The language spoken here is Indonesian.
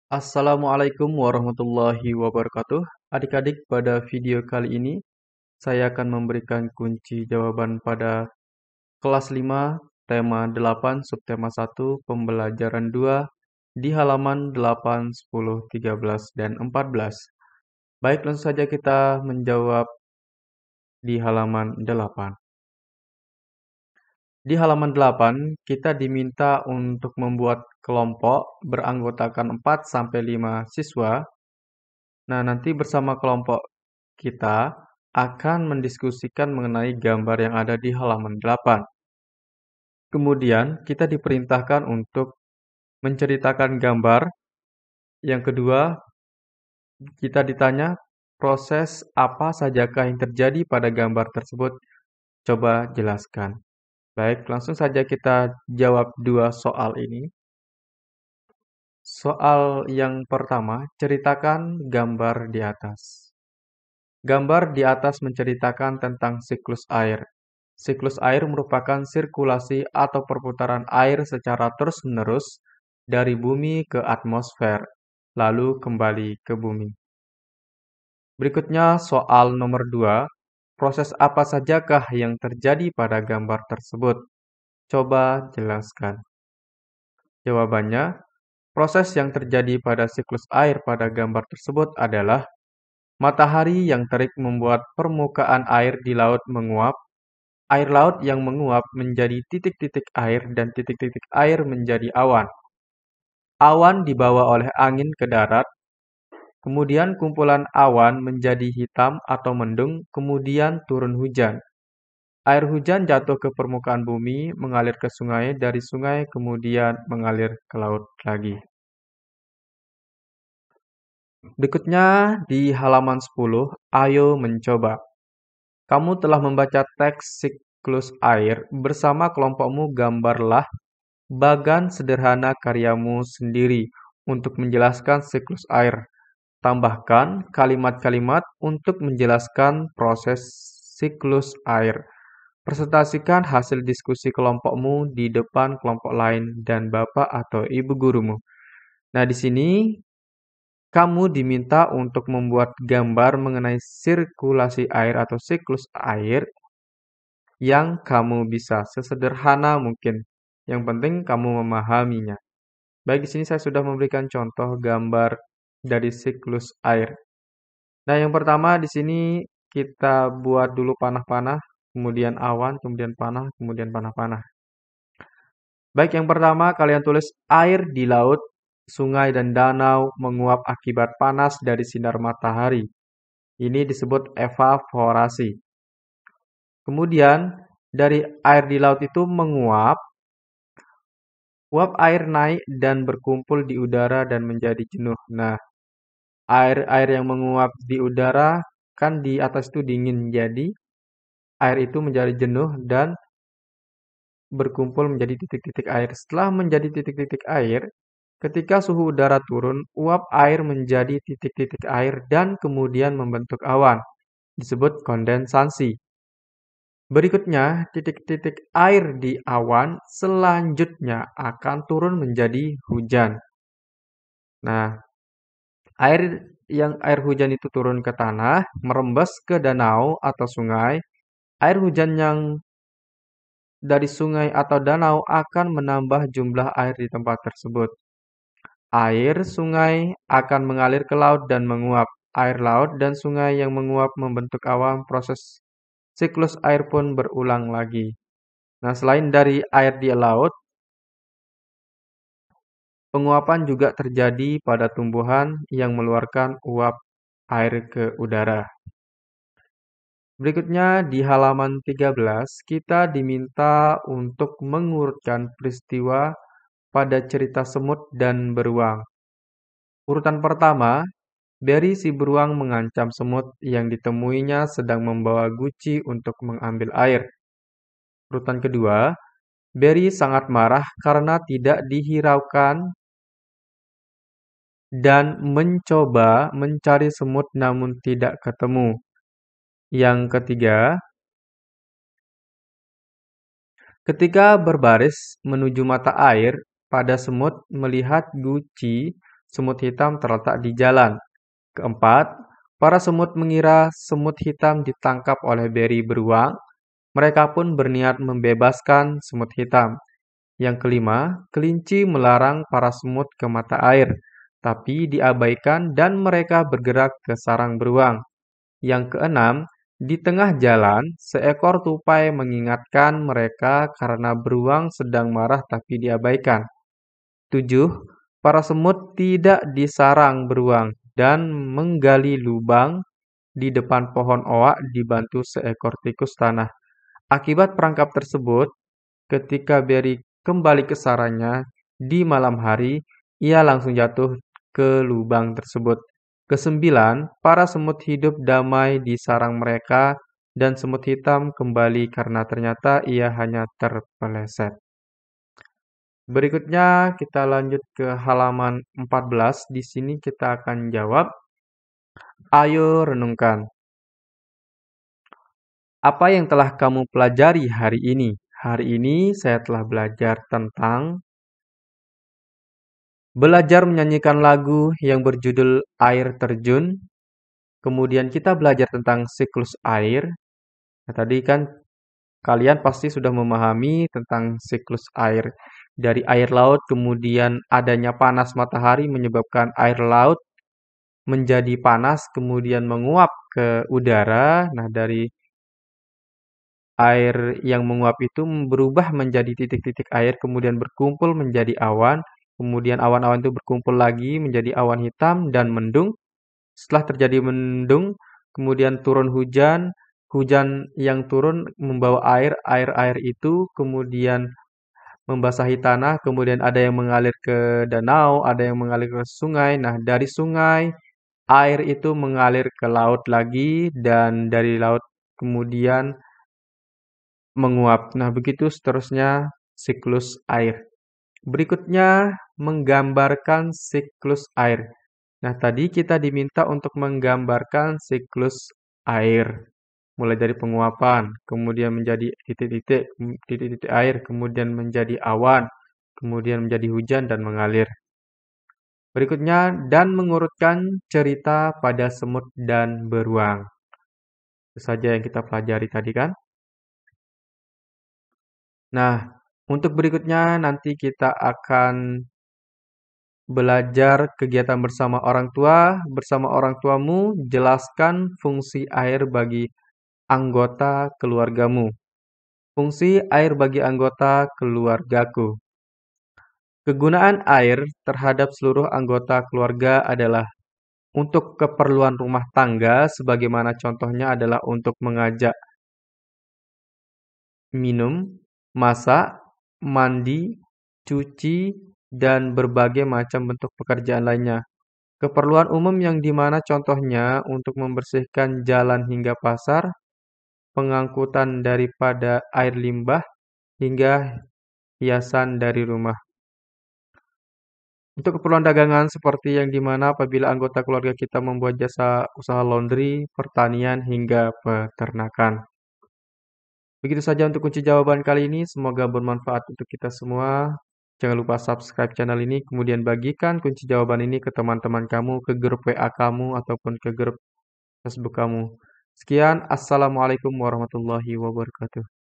Assalamualaikum warahmatullahi wabarakatuh. Adik-adik, pada video kali ini saya akan memberikan kunci jawaban pada kelas 5, tema 8, subtema 1, pembelajaran 2 di halaman 8, 10, 13, dan 14. Baik, langsung saja kita menjawab di halaman 8. Di halaman 8, kita diminta untuk membuat kelompok beranggotakan 4-5 siswa. Nah, nanti bersama kelompok kita akan mendiskusikan mengenai gambar yang ada di halaman 8. Kemudian, kita diperintahkan untuk menceritakan gambar. Yang kedua, kita ditanya proses apa sajakah yang terjadi pada gambar tersebut. Coba jelaskan. Baik, langsung saja kita jawab dua soal ini. Soal yang pertama, ceritakan gambar di atas. Gambar di atas menceritakan tentang siklus air. Siklus air merupakan sirkulasi atau perputaran air secara terus-menerus dari bumi ke atmosfer, lalu kembali ke bumi. Berikutnya soal nomor 2. Proses apa sajakah yang terjadi pada gambar tersebut? Coba jelaskan. Jawabannya, proses yang terjadi pada siklus air pada gambar tersebut adalah matahari yang terik membuat permukaan air di laut menguap. Air laut yang menguap menjadi titik-titik air dan titik-titik air menjadi awan. Awan dibawa oleh angin ke darat, kemudian kumpulan awan menjadi hitam atau mendung, kemudian turun hujan. Air hujan jatuh ke permukaan bumi, mengalir ke sungai, dari sungai kemudian mengalir ke laut lagi. Berikutnya di halaman 10, ayo mencoba. Kamu telah membaca teks siklus air bersama kelompokmu, gambarlah bagan sederhana karyamu sendiri untuk menjelaskan siklus air. Tambahkan kalimat-kalimat untuk menjelaskan proses siklus air. Presentasikan hasil diskusi kelompokmu di depan kelompok lain dan bapak atau ibu gurumu. Nah, di sini kamu diminta untuk membuat gambar mengenai sirkulasi air atau siklus air yang kamu bisa sesederhana mungkin. Yang penting kamu memahaminya. Baik, di sini saya sudah memberikan contoh gambar dari siklus air. Nah, yang pertama di sini kita buat dulu panah-panah, kemudian awan, kemudian panah, kemudian panah-panah. Baik, yang pertama kalian tulis air di laut, sungai dan danau menguap akibat panas dari sinar matahari. Ini disebut evaporasi. Kemudian dari air di laut itu menguap, uap air naik dan berkumpul di udara dan menjadi jenuh. Nah, air-air yang menguap di udara kan di atas itu dingin, jadi air itu menjadi jenuh dan berkumpul menjadi titik-titik air. Setelah menjadi titik-titik air, ketika suhu udara turun, uap air menjadi titik-titik air dan kemudian membentuk awan. Disebut kondensasi. Berikutnya, titik-titik air di awan selanjutnya akan turun menjadi hujan. Nah, air hujan itu turun ke tanah, merembes ke danau atau sungai. Air hujan yang dari sungai atau danau akan menambah jumlah air di tempat tersebut. Air sungai akan mengalir ke laut dan menguap. Air laut dan sungai yang menguap membentuk awan. Proses siklus air pun berulang lagi. Nah, selain dari air di laut, penguapan juga terjadi pada tumbuhan yang mengeluarkan uap air ke udara. Berikutnya di halaman 13, kita diminta untuk mengurutkan peristiwa pada cerita semut dan beruang. Urutan pertama, Barry si beruang mengancam semut yang ditemuinya sedang membawa guci untuk mengambil air. Urutan kedua, Barry sangat marah karena tidak dihiraukan dan mencoba mencari semut namun tidak ketemu. Yang ketiga, ketika berbaris menuju mata air, pada semut melihat guci semut hitam terletak di jalan. Keempat, para semut mengira semut hitam ditangkap oleh beri beruang. Mereka pun berniat membebaskan semut hitam. Yang kelima, kelinci melarang para semut ke mata air, tapi diabaikan dan mereka bergerak ke sarang beruang. Yang keenam, di tengah jalan, seekor tupai mengingatkan mereka karena beruang sedang marah tapi diabaikan. 7. Para semut tidak disarang beruang dan menggali lubang di depan pohon oak dibantu seekor tikus tanah. Akibat perangkap tersebut, ketika Berry kembali ke sarangnya di malam hari, ia langsung jatuh ke lubang tersebut. Kesembilan, para semut hidup damai di sarang mereka dan semut hitam kembali karena ternyata ia hanya terpeleset. Berikutnya kita lanjut ke halaman 14. Di sini kita akan jawab, ayo renungkan. Apa yang telah kamu pelajari hari ini? Hari ini saya telah belajar tentang belajar menyanyikan lagu yang berjudul Air Terjun. Kemudian kita belajar tentang siklus air. Nah, tadi kan kalian pasti sudah memahami tentang siklus air. Dari air laut kemudian adanya panas matahari menyebabkan air laut menjadi panas kemudian menguap ke udara. Nah, dari air yang menguap itu berubah menjadi titik-titik air kemudian berkumpul menjadi awan. Kemudian awan-awan itu berkumpul lagi menjadi awan hitam dan mendung. Setelah terjadi mendung, kemudian turun hujan. Hujan yang turun membawa air. Air-air itu kemudian membasahi tanah, kemudian ada yang mengalir ke danau, ada yang mengalir ke sungai. Nah, dari sungai, air itu mengalir ke laut lagi, dan dari laut kemudian menguap. Nah, begitu seterusnya siklus air. Berikutnya, menggambarkan siklus air. Nah, tadi kita diminta untuk menggambarkan siklus air. Mulai dari penguapan, kemudian menjadi titik-titik air, kemudian menjadi awan, kemudian menjadi hujan dan mengalir. Berikutnya, dan mengurutkan cerita pada semut dan beruang. Itu saja yang kita pelajari tadi kan. Nah, untuk berikutnya nanti kita akan belajar kegiatan bersama orang tua. Bersama orang tuamu, jelaskan fungsi air bagi anggota keluargamu. Fungsi air bagi anggota keluargaku. Kegunaan air terhadap seluruh anggota keluarga adalah untuk keperluan rumah tangga, sebagaimana contohnya adalah untuk mengajak minum, masak, mandi, cuci, dan berbagai macam bentuk pekerjaan lainnya. Keperluan umum yang dimana contohnya untuk membersihkan jalan hingga pasar, pengangkutan daripada air limbah, hingga hiasan dari rumah. Untuk keperluan dagangan seperti yang dimana apabila anggota keluarga kita membuat jasa usaha laundry, pertanian, hingga peternakan. Begitu saja untuk kunci jawaban kali ini. Semoga bermanfaat untuk kita semua. Jangan lupa subscribe channel ini, kemudian bagikan kunci jawaban ini ke teman-teman kamu, ke grup WA kamu, ataupun ke grup Facebook kamu. Sekian, Assalamualaikum warahmatullahi wabarakatuh.